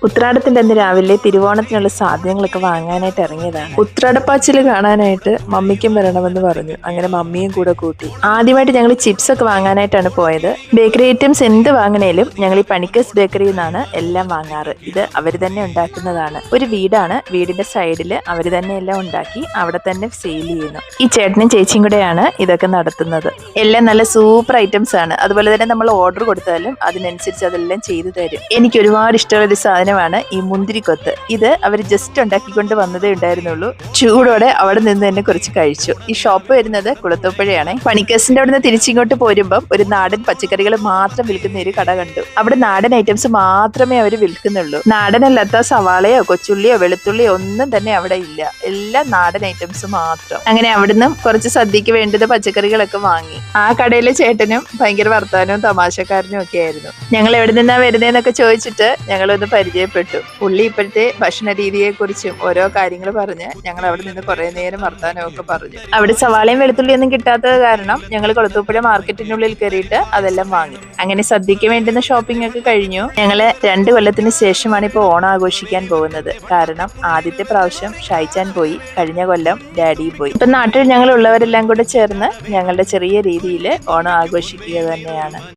ഉത്രാടത്തിന്റെ അന്ന് രാവിലെ തിരുവോണത്തിനുള്ള സാധനങ്ങളൊക്കെ വാങ്ങാനായിട്ട് ഇറങ്ങിയതാണ്. ഉത്രാടപ്പാച്ചിൽ കാണാനായിട്ട് മമ്മിക്കും വരണമെന്ന് പറഞ്ഞു. അങ്ങനെ മമ്മിയും കൂടെ കൂട്ടി. ആദ്യമായിട്ട് ഞങ്ങൾ ചിപ്സ് ഒക്കെ വാങ്ങാനായിട്ടാണ് പോയത്. ബേക്കറി ഐറ്റംസ് എന്ത് വാങ്ങണേലും ഞങ്ങൾ ഈ പണിക്കേഴ്സ് ബേക്കറിയിൽ നിന്നാണ് എല്ലാം വാങ്ങാറ്. ഇത് അവർ തന്നെ ഉണ്ടാക്കുന്നതാണ്. ഒരു വീടാണ്. വീടിന്റെ സൈഡിൽ അവർ തന്നെ എല്ലാം ഉണ്ടാക്കി അവിടെ തന്നെ സെയിൽ ചെയ്യുന്നു. ഈ ചേട്ടനും ചേച്ചിയും കൂടെയാണ് ഇതൊക്കെ നടത്തുന്നത്. എല്ലാം നല്ല സൂപ്പർ ഐറ്റംസ് ആണ്. അതുപോലെ തന്നെ നമ്മൾ ഓർഡർ കൊടുത്താലും അതിനനുസരിച്ച് അതെല്ലാം ചെയ്തു തരും. എനിക്ക് ഒരുപാട് ഇഷ്ടമുള്ള ഒരു സാധനമാണ് ഈ മുന്തിരിക്കൊത്ത്. ഇത് അവർ ജസ്റ്റ് ഉണ്ടാക്കിക്കൊണ്ട് വന്നതേ ഉണ്ടായിരുന്നുള്ളൂ. ചൂടോടെ അവിടെ നിന്ന് തന്നെ കുറച്ച് കഴിച്ചു. ഈ ഷോപ്പ് വരുന്നത് കുളത്തൂപ്പുഴയാണ്. പണിക്കേഴ്സിന്റെ അവിടെ നിന്ന് തിരിച്ചിങ്ങോട്ട് പോരുമ്പം ഒരു നാടൻ പച്ചക്കറികൾ മാത്രം വിൽക്കുന്ന ഒരു കട കണ്ടു. അവിടെ നാടൻ ഐറ്റംസ് മാത്രമേ അവർ വിൽക്കുന്നുള്ളൂ. നാടനല്ലാത്ത സവാളയോ കൊച്ചുള്ളിയോ വെളുത്തുള്ളിയോ ഒന്നും തന്നെ അവിടെ ഇല്ല. എല്ലാം നാടൻ ഐറ്റംസ് മാത്രം. അങ്ങനെ അവിടുന്ന് കുറച്ച് സദ്യക്ക് വേണ്ടത് പച്ചക്കറികളൊക്കെ വാങ്ങി. ആ കടയിലെ ചേട്ടനും ഭയങ്കര വർത്താനവും തമാശക്കാരനും ഒക്കെ ആയിരുന്നു. ഞങ്ങൾ എവിടെ നിന്നാ വരുന്നതെന്നൊക്കെ ചോദിച്ചിട്ട് ഞങ്ങളൊന്ന് പരിചയപ്പെട്ടു. പുള്ളി ഇപ്പോഴത്തെ ഭക്ഷണ രീതിയെ കുറിച്ചും ഓരോ കാര്യങ്ങൾ പറഞ്ഞ് ഞങ്ങൾ അവിടെ നിന്ന് കുറെ നേരം വർത്താനമൊക്കെ പറഞ്ഞു. അവിടെ സവാളയും വെളുത്തുള്ളിയൊന്നും കിട്ടാത്തത് കാരണം ഞങ്ങൾ കുളത്തൂപ്പുഴ മാർക്കറ്റിനുള്ളിൽ കയറിയിട്ട് അതെല്ലാം വാങ്ങി. അങ്ങനെ സദ്യക്ക് വേണ്ടുന്ന ഷോപ്പിംഗ് ഒക്കെ കഴിഞ്ഞു. ഞങ്ങള് 2 കൊല്ലത്തിന് ശേഷമാണ് ഇപ്പോൾ ഓണം ആഘോഷിക്കാൻ പോകുന്നത്. കാരണം ആദ്യത്തെ പ്രാവശ്യം ഷായിച്ചാൻ പോയി, കഴിഞ്ഞ കൊല്ലം ഡാഡിയും പോയി. ഇപ്പൊ നാട്ടിൽ ഞങ്ങൾ ഉള്ളവരെല്ലാം കൂടെ ചേർന്ന് ഞങ്ങളുടെ ചെറിയ രീതിയിൽ ഓണം ആഘോഷിക്കുക തന്നെയാണ്.